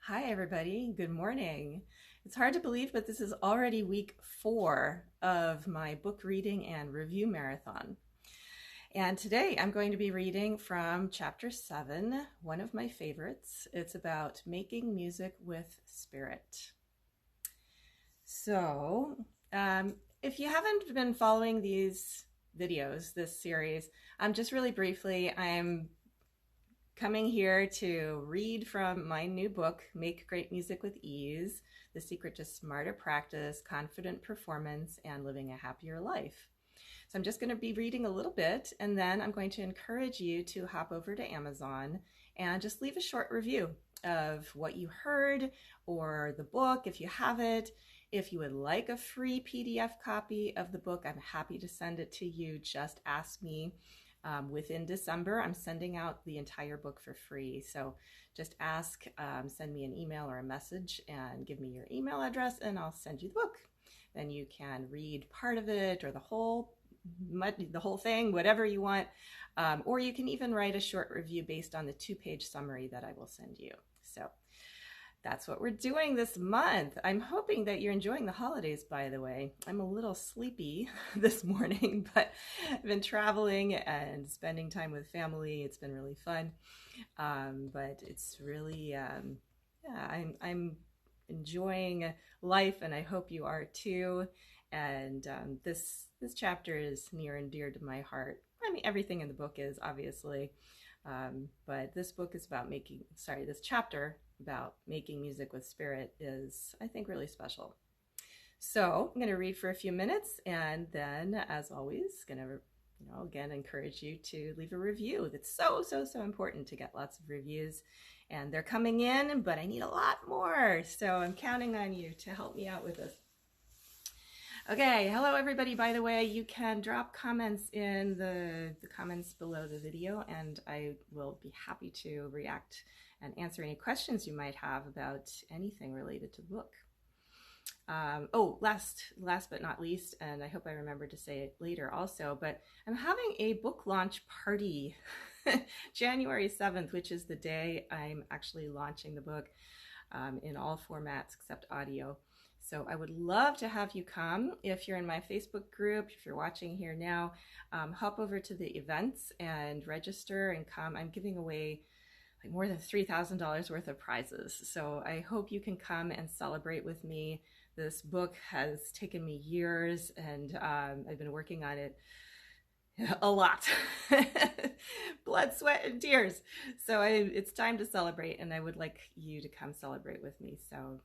Hi, everybody. Good morning. It's hard to believe, but this is already week 4 of my book reading and review marathon. And today I'm going to be reading from chapter 7, one of my favorites. It's about making music with spirit. So, if you haven't been following these videos, this series, just really briefly, I'm coming here to read from my new book, Make Great Music with Ease, The Secret to Smarter Practice, Confident Performance, and Living a Happier Life. So I'm just going to be reading a little bit, and then I'm going to encourage you to hop over to Amazon and just leave a short review of what you heard or the book if you have it. If you would like a free PDF copy of the book, I'm happy to send it to you. Just ask me. Within December, I'm sending out the entire book for free. So just ask, send me an email or a message and give me your email address and I'll send you the book. Then you can read part of it or the whole thing, whatever you want. Or you can even write a short review based on the 2-page summary that I will send you. So that's what we're doing this month. I'm hoping that you're enjoying the holidays, by the way. I'm a little sleepy this morning, but I've been traveling and spending time with family. It's been really fun. But it's really, I'm enjoying life, and I hope you are too. And this chapter is near and dear to my heart. I mean, everything in the book is, obviously. But this chapter about making music with spirit is, I think, really special. So I'm going to read for a few minutes, and then, as always, going to, again, encourage you to leave a review. That's so important to get lots of reviews, and they're coming in, but I need a lot more. So I'm counting on you to help me out with this. Okay, hello everybody. By the way, you can drop comments in the comments below the video, and I will be happy to react and answer any questions you might have about anything related to the book. Last but not least, and I hope I remember to say it later also, but I'm having a book launch party January 7th, which is the day I'm actually launching the book in all formats except audio. So I would love to have you come. If you're in my Facebook group, if you're watching here now, hop over to the events and register and come. I'm giving away like more than $3,000 worth of prizes. So I hope you can come and celebrate with me. This book has taken me years, and I've been working on it a lot. Blood, sweat, and tears. So it's time to celebrate, and I would like you to come celebrate with me. So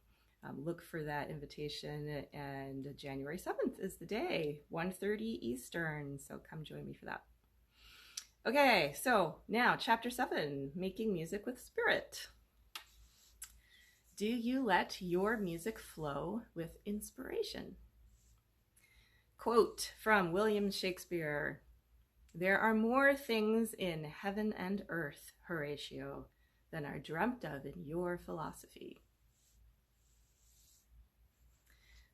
look for that invitation, and January 7th is the day, 1:30 Eastern. So come join me for that. Okay, so now chapter 7, Making Music with Spirit. Do you let your music flow with inspiration? Quote from William Shakespeare: "There are more things in heaven and earth, Horatio, than are dreamt of in your philosophy."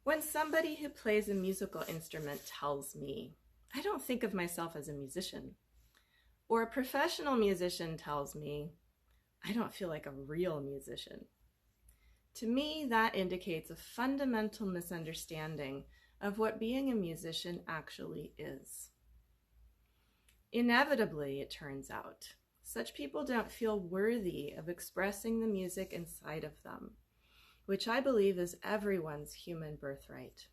When somebody who plays a musical instrument tells me, I don't think of myself as a musician, or a professional musician tells me, I don't feel like a real musician, to me that indicates a fundamental misunderstanding of what being a musician actually is. Inevitably, it turns out, such people don't feel worthy of expressing the music inside of them, which I believe is everyone's human birthright.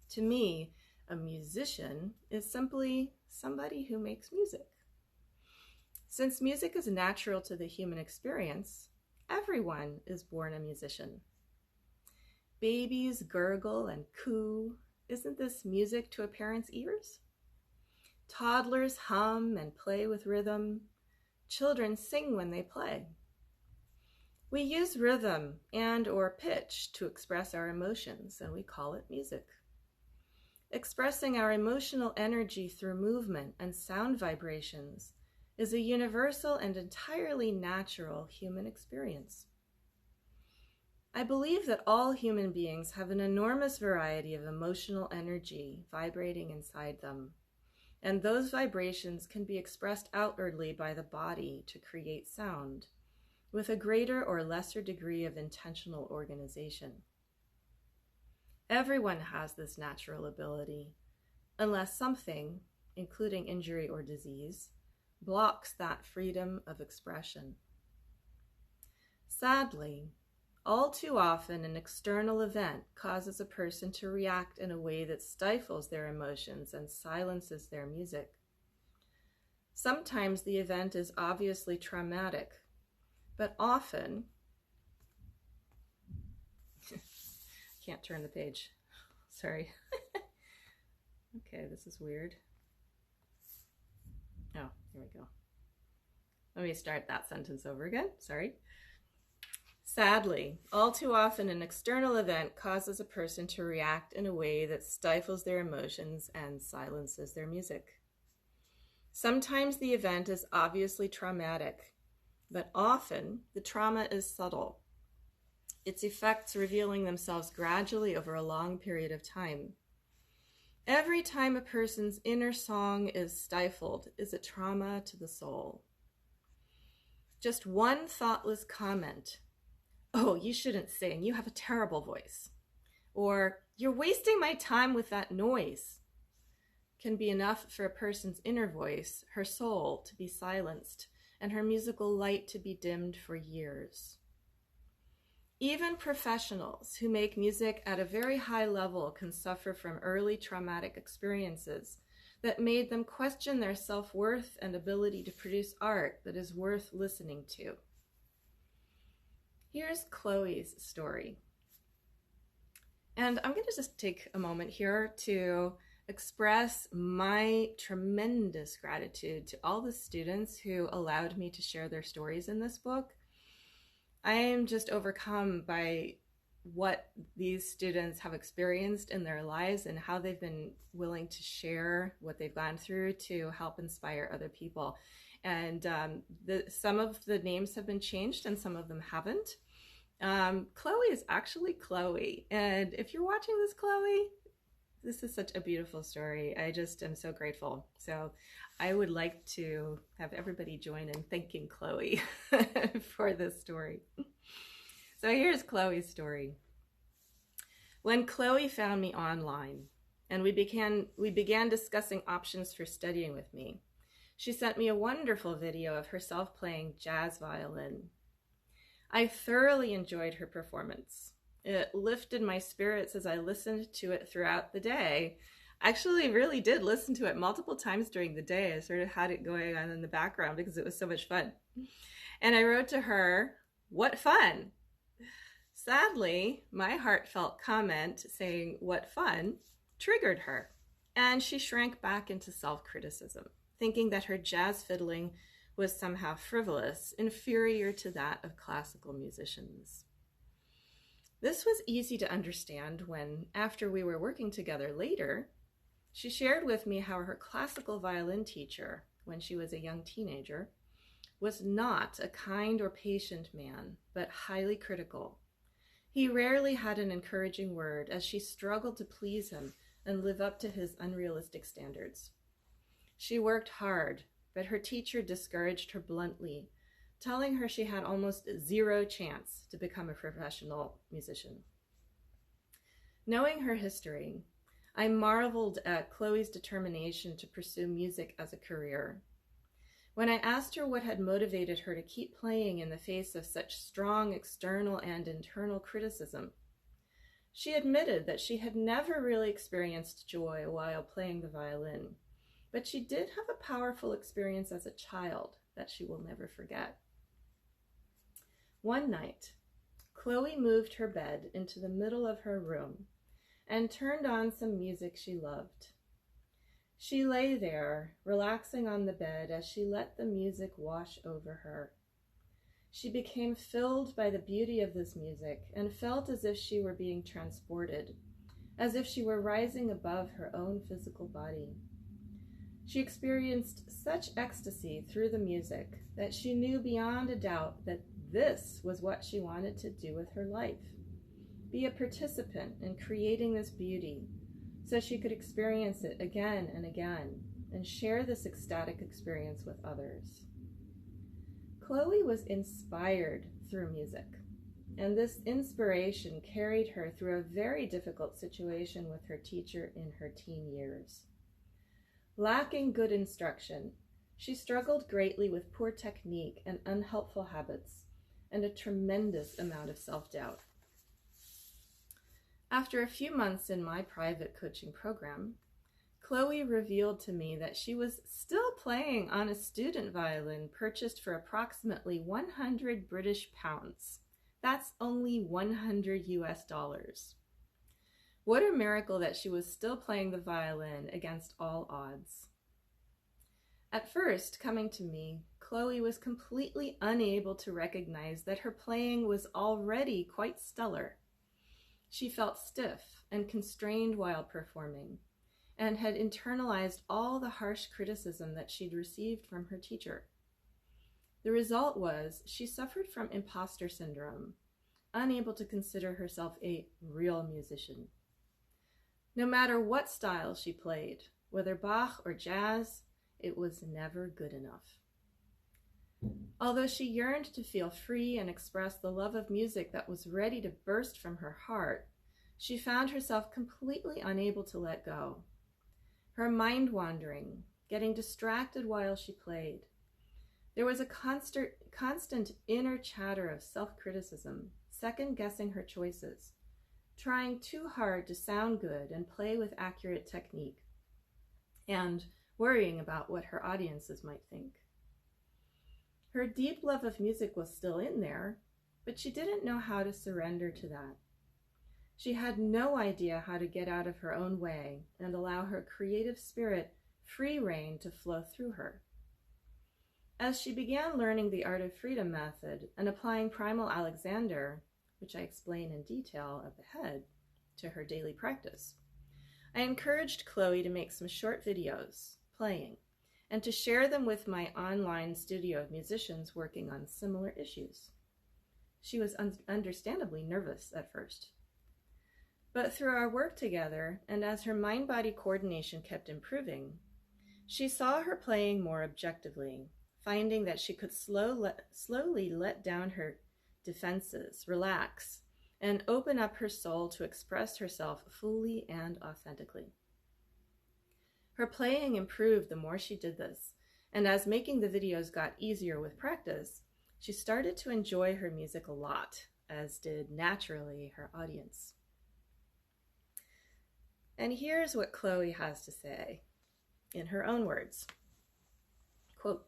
To me, a musician is simply somebody who makes music. Since music is natural to the human experience, everyone is born a musician. Babies gurgle and coo. Isn't this music to a parent's ears? Toddlers hum and play with rhythm. Children sing when they play. We use rhythm and/or pitch to express our emotions, and we call it music. Expressing our emotional energy through movement and sound vibrations is a universal and entirely natural human experience. I believe that all human beings have an enormous variety of emotional energy vibrating inside them, and those vibrations can be expressed outwardly by the body to create sound, with a greater or lesser degree of intentional organization. Everyone has this natural ability, unless something, including injury or disease, blocks that freedom of expression. Sadly, all too often an external event causes a person to react in a way that stifles their emotions and silences their music. Sometimes the event is obviously traumatic, but often, can't turn the page, sorry. Okay, this is weird. Oh, here we go. Let me start that sentence over again, sorry. Sadly, all too often an external event causes a person to react in a way that stifles their emotions and silences their music. Sometimes the event is obviously traumatic, but often the trauma is subtle, its effects revealing themselves gradually over a long period of time. Every time a person's inner song is stifled is a trauma to the soul. Just one thoughtless comment, "Oh, you shouldn't sing, you have a terrible voice," or "You're wasting my time with that noise," can be enough for a person's inner voice, her soul, to be silenced and her musical light to be dimmed for years. Even professionals who make music at a very high level can suffer from early traumatic experiences that made them question their self-worth and ability to produce art that is worth listening to. Here's Chloe's story. And I'm going to just take a moment here to express my tremendous gratitude to all the students who allowed me to share their stories in this book. I am just overcome by what these students have experienced in their lives and how they've been willing to share what they've gone through to help inspire other people. And some of the names have been changed and some of them haven't. Chloe is actually Chloe. And if you're watching this, Chloe, this is such a beautiful story. I just am so grateful. So I would like to have everybody join in thanking Chloe for this story. So here's Chloe's story. When Chloe found me online and we began discussing options for studying with me, she sent me a wonderful video of herself playing jazz violin. I thoroughly enjoyed her performance. It lifted my spirits as I listened to it throughout the day. I actually really did listen to it multiple times during the day. I sort of had it going on in the background because it was so much fun. And I wrote to her, "What fun!" Sadly, my heartfelt comment saying, "What fun," triggered her, and she shrank back into self-criticism, thinking that her jazz fiddling was somehow frivolous, inferior to that of classical musicians. This was easy to understand when, after we were working together later, she shared with me how her classical violin teacher, when she was a young teenager, was not a kind or patient man, but highly critical. He rarely had an encouraging word as she struggled to please him and live up to his unrealistic standards. She worked hard, but her teacher discouraged her bluntly, telling her she had almost zero chance to become a professional musician. Knowing her history, I marveled at Chloe's determination to pursue music as a career. When I asked her what had motivated her to keep playing in the face of such strong external and internal criticism, she admitted that she had never really experienced joy while playing the violin, but she did have a powerful experience as a child that she will never forget. One night, Chloe moved her bed into the middle of her room and turned on some music she loved. She lay there, relaxing on the bed as she let the music wash over her. She became filled by the beauty of this music and felt as if she were being transported, as if she were rising above her own physical body. She experienced such ecstasy through the music that she knew beyond a doubt that this was what she wanted to do with her life, be a participant in creating this beauty so she could experience it again and again and share this ecstatic experience with others. Chloe was inspired through music, and this inspiration carried her through a very difficult situation with her teacher in her teen years. Lacking good instruction, she struggled greatly with poor technique and unhelpful habits, and a tremendous amount of self-doubt. After a few months in my private coaching program, Chloe revealed to me that she was still playing on a student violin purchased for approximately 100 British pounds. That's only 100 US dollars. What a miracle that she was still playing the violin against all odds. At first, coming to me, Chloe was completely unable to recognize that her playing was already quite stellar. She felt stiff and constrained while performing, and had internalized all the harsh criticism that she'd received from her teacher. The result was she suffered from imposter syndrome, unable to consider herself a real musician. No matter what style she played, whether Bach or jazz, it was never good enough. Although she yearned to feel free and express the love of music that was ready to burst from her heart, she found herself completely unable to let go. Her mind wandering, getting distracted while she played. There was a constant inner chatter of self-criticism, second-guessing her choices, trying too hard to sound good and play with accurate technique, and worrying about what her audiences might think. Her deep love of music was still in there, but she didn't know how to surrender to that. She had no idea how to get out of her own way and allow her creative spirit free rein to flow through her. As she began learning the Art of Freedom method and applying Primal Alexander, which I explain in detail up ahead, to her daily practice, I encouraged Chloe to make some short videos playing and to share them with my online studio of musicians working on similar issues. She was understandably nervous at first. But through our work together, and as her mind-body coordination kept improving, she saw her playing more objectively, finding that she could slowly let down her defenses, relax, and open up her soul to express herself fully and authentically. Her playing improved the more she did this, and as making the videos got easier with practice, she started to enjoy her music a lot, as did naturally her audience. And here's what Chloe has to say in her own words. Quote,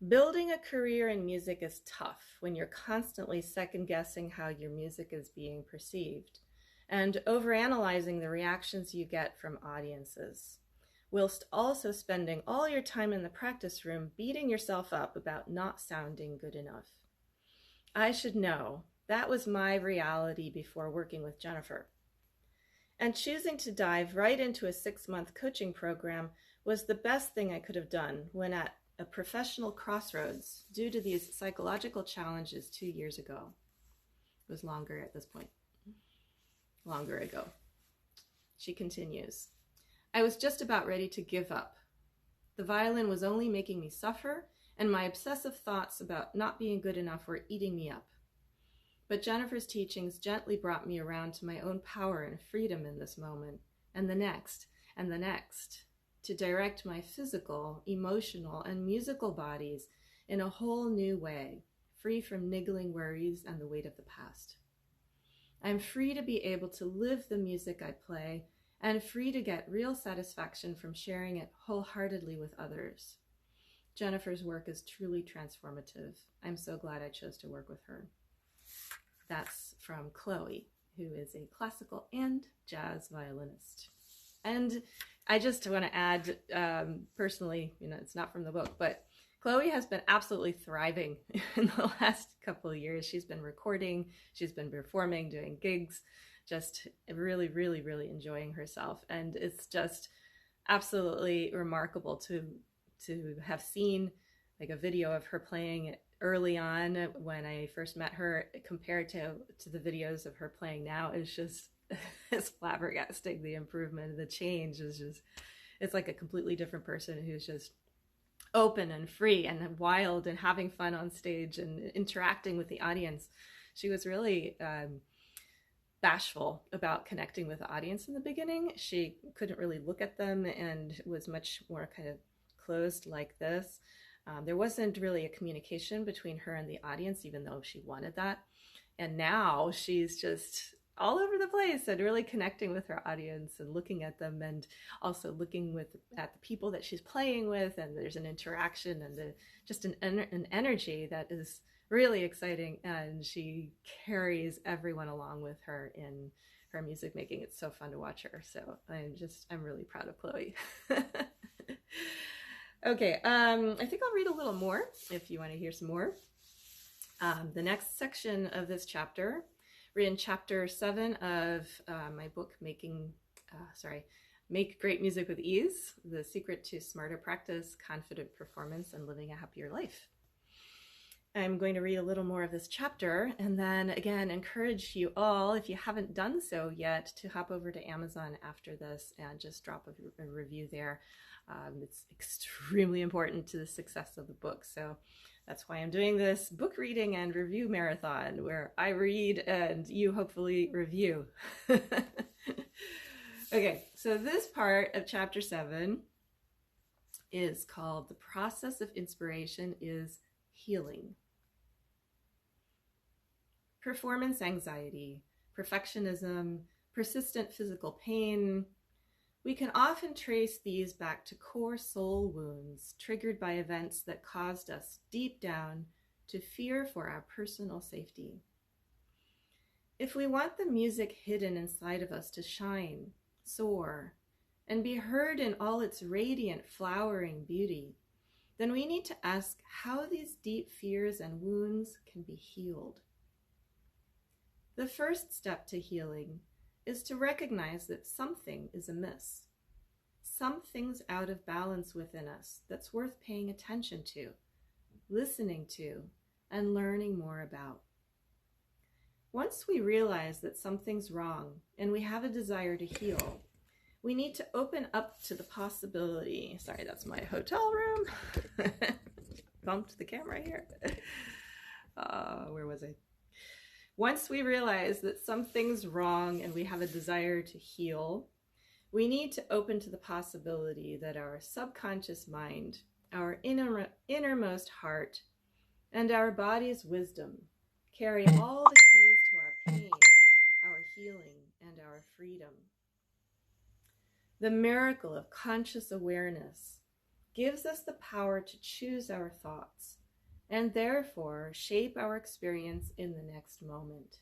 "Building a career in music is tough when you're constantly second-guessing how your music is being perceived and overanalyzing the reactions you get from audiences, whilst also spending all your time in the practice room beating yourself up about not sounding good enough. I should know that was my reality before working with Jennifer. And choosing to dive right into a 6-month coaching program was the best thing I could have done when at a professional crossroads due to these psychological challenges 2 years ago." It was longer at this point. Longer ago. She continues, "I was just about ready to give up. The violin was only making me suffer, and my obsessive thoughts about not being good enough were eating me up. But Jennifer's teachings gently brought me around to my own power and freedom in this moment, and the next, to direct my physical, emotional, and musical bodies in a whole new way, free from niggling worries and the weight of the past. I'm free to be able to live the music I play, and free to get real satisfaction from sharing it wholeheartedly with others. Jennifer's work is truly transformative. I'm so glad I chose to work with her." That's from Chloe, who is a classical and jazz violinist. And I just want to add, personally, it's not from the book, but Chloe has been absolutely thriving in the last couple of years. She's been recording, she's been performing, doing gigs, just really, really, really enjoying herself. And it's just absolutely remarkable to have seen like a video of her playing early on when I first met her compared to the videos of her playing now. It's just, it's flabbergasting. The improvement, the change is just, it's like a completely different person who's just open and free and wild and having fun on stage and interacting with the audience. She was really bashful about connecting with the audience in the beginning. She couldn't really look at them and was much more kind of closed like this. There wasn't really a communication between her and the audience, even though she wanted that. And now she's just all over the place and really connecting with her audience and looking at them, and also looking at the people that she's playing with, and there's an interaction and just an energy that is really exciting, and she carries everyone along with her in her music making. It's so fun to watch her. So I'm really proud of Chloe. Okay, I think I'll read a little more if you want to hear some more. The next section of this chapter, we're in chapter 7 of my book, Make Great Music with Ease, The Secret to Smarter Practice, Confident Performance, and Living a Happier Life. I'm going to read a little more of this chapter, and then again encourage you all, if you haven't done so yet, to hop over to Amazon after this and just drop a review there. It's extremely important to the success of the book. So that's why I'm doing this book reading and review marathon, where I read and you hopefully review. Okay, so this part of chapter 7 is called The Process of Inspiration is Healing. Performance anxiety, perfectionism, persistent physical pain. We can often trace these back to core soul wounds triggered by events that caused us deep down to fear for our personal safety. If we want the music hidden inside of us to shine, soar, and be heard in all its radiant, flowering beauty, then we need to ask how these deep fears and wounds can be healed. The first step to healing is to recognize that something is amiss. Something's out of balance within us that's worth paying attention to, listening to, and learning more about. Once we realize that something's wrong and we have a desire to heal, we need to open up to the possibility. Sorry, that's my hotel room. Bumped the camera here. Where was I? Once we realize that something's wrong and we have a desire to heal, we need to open to the possibility that our subconscious mind, our innermost heart, and our body's wisdom carry all the keys to our pain, our healing, and our freedom. The miracle of conscious awareness gives us the power to choose our thoughts and therefore shape our experience in the next moment.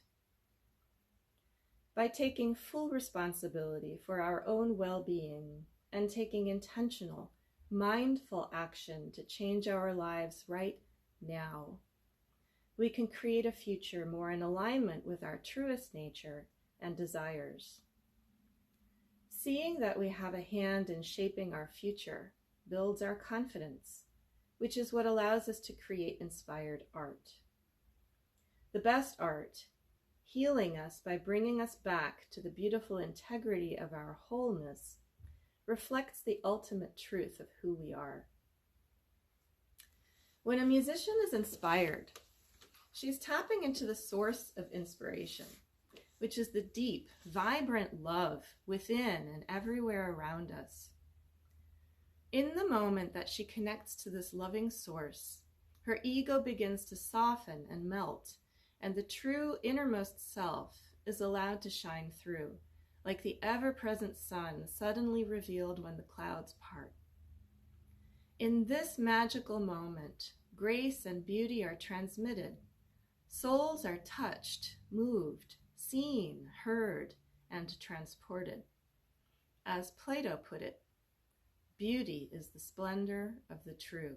By taking full responsibility for our own well-being and taking intentional, mindful action to change our lives right now, we can create a future more in alignment with our truest nature and desires. Seeing that we have a hand in shaping our future builds our confidence, which is what allows us to create inspired art. The best art, healing us by bringing us back to the beautiful integrity of our wholeness, reflects the ultimate truth of who we are. When a musician is inspired, she's tapping into the source of inspiration, which is the deep, vibrant love within and everywhere around us. In the moment that she connects to this loving source, her ego begins to soften and melt, and the true innermost self is allowed to shine through, like the ever-present sun suddenly revealed when the clouds part. In this magical moment, grace and beauty are transmitted. Souls are touched, moved, seen, heard, and transported. As Plato put it, beauty is the splendor of the true.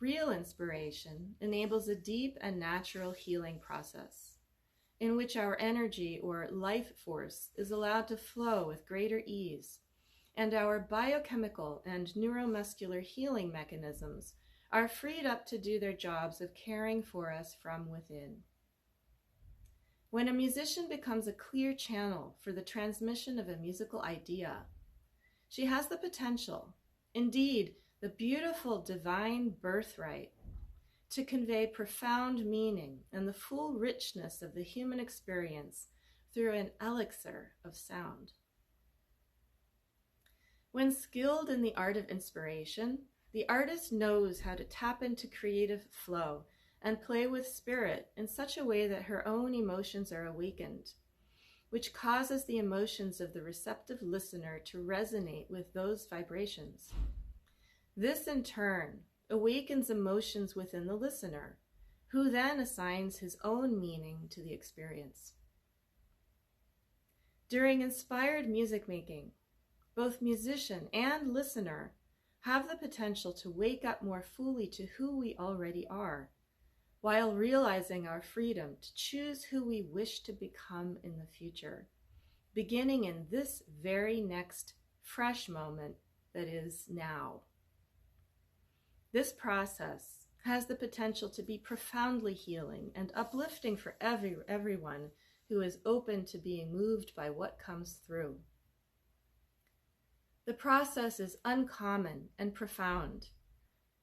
Real inspiration enables a deep and natural healing process in which our energy or life force is allowed to flow with greater ease, and our biochemical and neuromuscular healing mechanisms are freed up to do their jobs of caring for us from within. When a musician becomes a clear channel for the transmission of a musical idea, She has the potential, indeed, the beautiful divine birthright, to convey profound meaning and the full richness of the human experience through an elixir of sound. When skilled in the art of inspiration, the artist knows how to tap into creative flow and play with spirit in such a way that her own emotions are awakened, which causes the emotions of the receptive listener to resonate with those vibrations. This, in turn, awakens emotions within the listener, who then assigns his own meaning to the experience. During inspired music making, both musician and listener have the potential to wake up more fully to who we already are, while realizing our freedom to choose who we wish to become in the future, beginning in this very next fresh moment that is now. This process has the potential to be profoundly healing and uplifting for everyone who is open to being moved by what comes through. The process is uncommon and profound,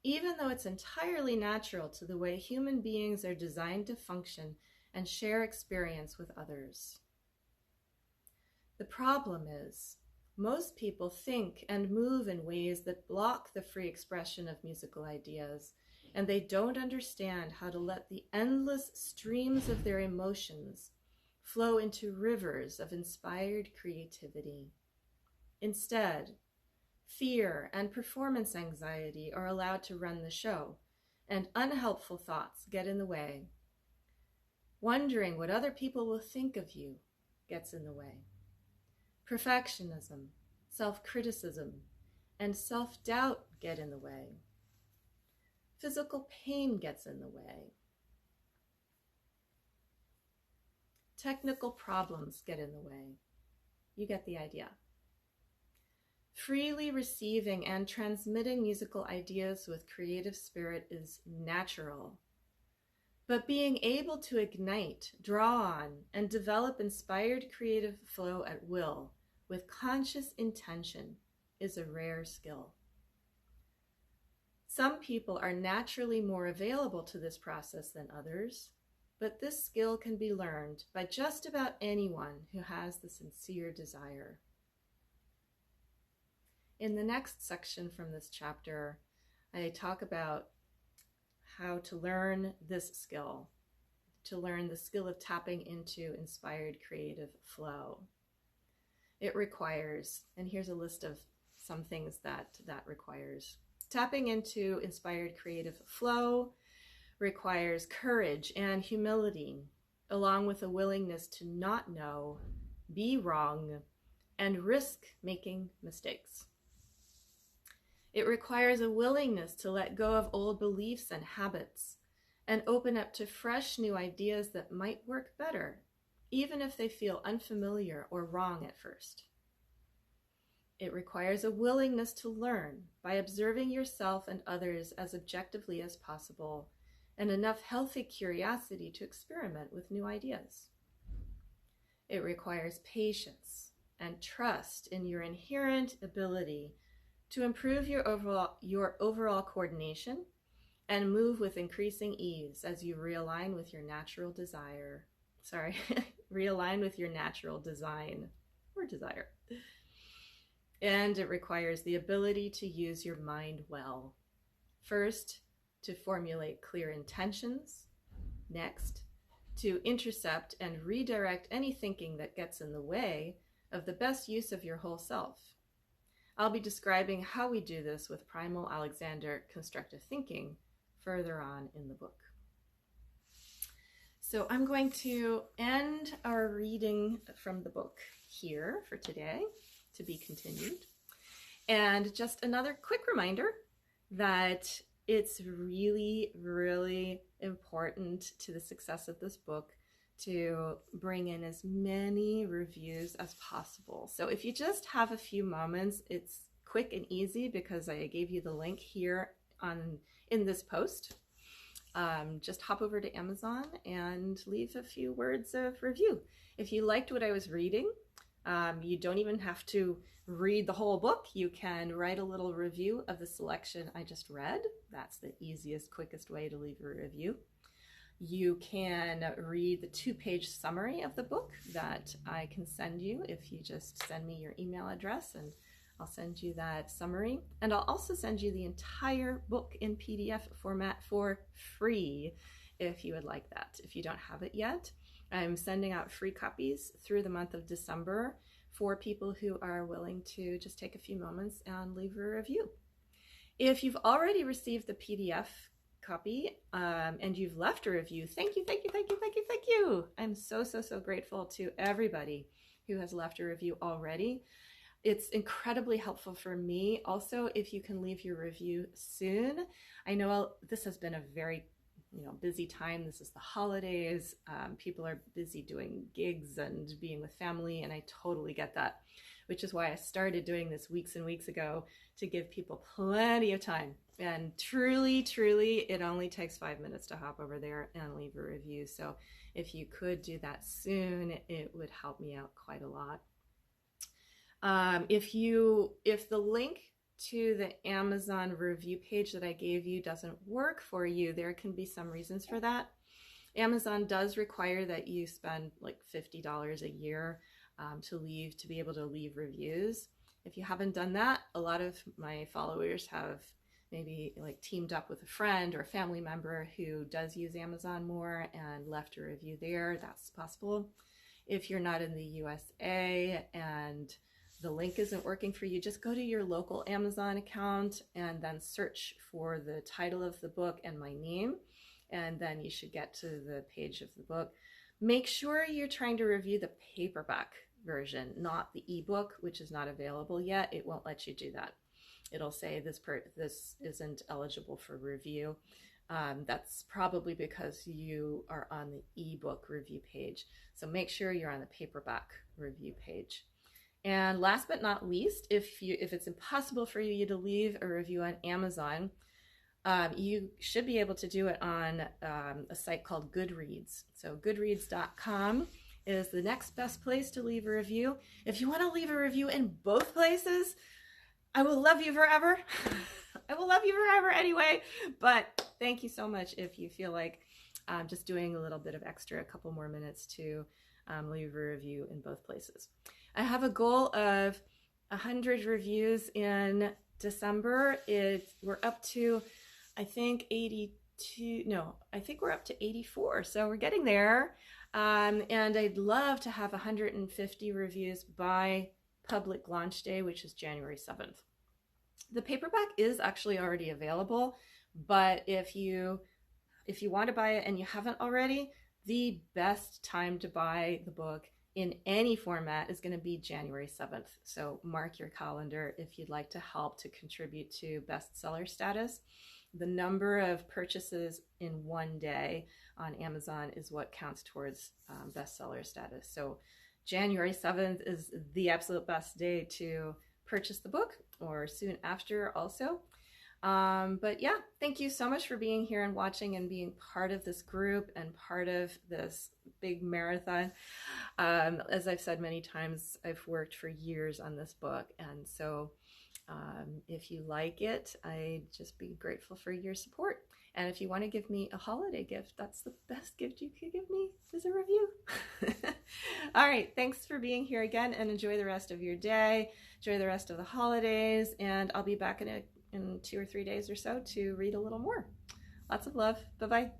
even though it's entirely natural to the way human beings are designed to function and share experience with others. The problem is, most people think and move in ways that block the free expression of musical ideas, and they don't understand how to let the endless streams of their emotions flow into rivers of inspired creativity. Instead, fear and performance anxiety are allowed to run the show, and unhelpful thoughts get in the way. Wondering what other people will think of you gets in the way. Perfectionism, self-criticism, and self-doubt get in the way. Physical pain gets in the way. Technical problems get in the way. You get the idea. Freely receiving and transmitting musical ideas with creative spirit is natural. But being able to ignite, draw on, and develop inspired creative flow at will with conscious intention is a rare skill. Some people are naturally more available to this process than others, but this skill can be learned by just about anyone who has the sincere desire. In the next section from this chapter, I talk about how to learn this skill, to learn the skill of tapping into inspired creative flow. It requires, and here's a list of some things that requires. Tapping into inspired creative flow requires courage and humility, along with a willingness to not know, be wrong, and risk making mistakes. It requires a willingness to let go of old beliefs and habits and open up to fresh new ideas that might work better, even if they feel unfamiliar or wrong at first. It requires a willingness to learn by observing yourself and others as objectively as possible, and enough healthy curiosity to experiment with new ideas. It requires patience and trust in your inherent ability to improve your overall coordination and move with increasing ease as you realign with your natural realign with your natural design or desire. And it requires the ability to use your mind well. First, to formulate clear intentions. Next, to intercept and redirect any thinking that gets in the way of the best use of your whole self. I'll be describing how we do this with Primal Alexander constructive thinking further on in the book. So I'm going to end our reading from the book here for today, to be continued. And just another quick reminder that it's really, really important to the success of this book to bring in as many reviews as possible. So if you just have a few moments, it's quick and easy because I gave you the link here in this post. Just hop over to Amazon and leave a few words of review. If you liked what I was reading, You don't even have to read the whole book. You can write a little review of the selection I just read. That's the easiest, quickest way to leave a review. You can read the 2-page summary of the book that I can send you if you just send me your email address, and I'll send you that summary. And I'll also send you the entire book in PDF format for free if you would like that. If you don't have it yet, I'm sending out free copies through the month of December for people who are willing to just take a few moments and leave a review. If you've already received the PDF copy and you've left a review, thank you, thank you, thank you, thank you, thank you. I'm so grateful to everybody who has left a review already. It's incredibly helpful for me. Also, if you can leave your review soon. I know this has been a very busy time. This is the holidays. People are busy doing gigs and being with family, and I totally get that, which is why I started doing this weeks and weeks ago, to give people plenty of time. And truly, it only takes 5 minutes to hop over there and leave a review. So if you could do that soon, it would help me out quite a lot. If the link to the Amazon review page that I gave you doesn't work for you, there can be some reasons for that. Amazon does require that you spend like $50 a year to be able to leave reviews. If you haven't done that, a lot of my followers have maybe like teamed up with a friend or a family member who does use Amazon more and left a review there. That's possible. If you're not in the USA and the link isn't working for you, just go to your local Amazon account and then search for the title of the book and my name, and then you should get to the page of the book. Make sure you're trying to review the paperback version, not the ebook, which is not available yet. It won't let you do that. It'll say this isn't eligible for review. That's probably because you are on the ebook review page. So make sure you're on the paperback review page. And last but not least, if it's impossible for you to leave a review on Amazon, you should be able to do it on a site called Goodreads. So goodreads.com is the next best place to leave a review. If you want to leave a review in both places, I will love you forever. I will love you forever anyway. But thank you so much if you feel like just doing a little bit of extra, a couple more minutes to leave a review in both places. I have a goal of 100 reviews in December. We're up to, I think, 82. No, I think we're up to 84. So we're getting there. And I'd love to have 150 reviews by public launch day, which is January 7th. The paperback is actually already available, but if you want to buy it and you haven't already, the best time to buy the book in any format is going to be January 7th. So mark your calendar if you'd like to help to contribute to bestseller status. The number of purchases in one day on Amazon is what counts towards bestseller status. So January 7th is the absolute best day to purchase the book, or soon after also. But yeah, thank you so much for being here and watching and being part of this group and part of this big marathon. As I've said many times, I've worked for years on this book, and so if you like it, I'd just be grateful for your support. And if you want to give me a holiday gift, that's the best gift you could give me, is a review. All right, thanks for being here again, and enjoy the rest of your day. Enjoy the rest of the holidays, and I'll be back in 2 or 3 days or so to read a little more. Lots of love. Bye-bye.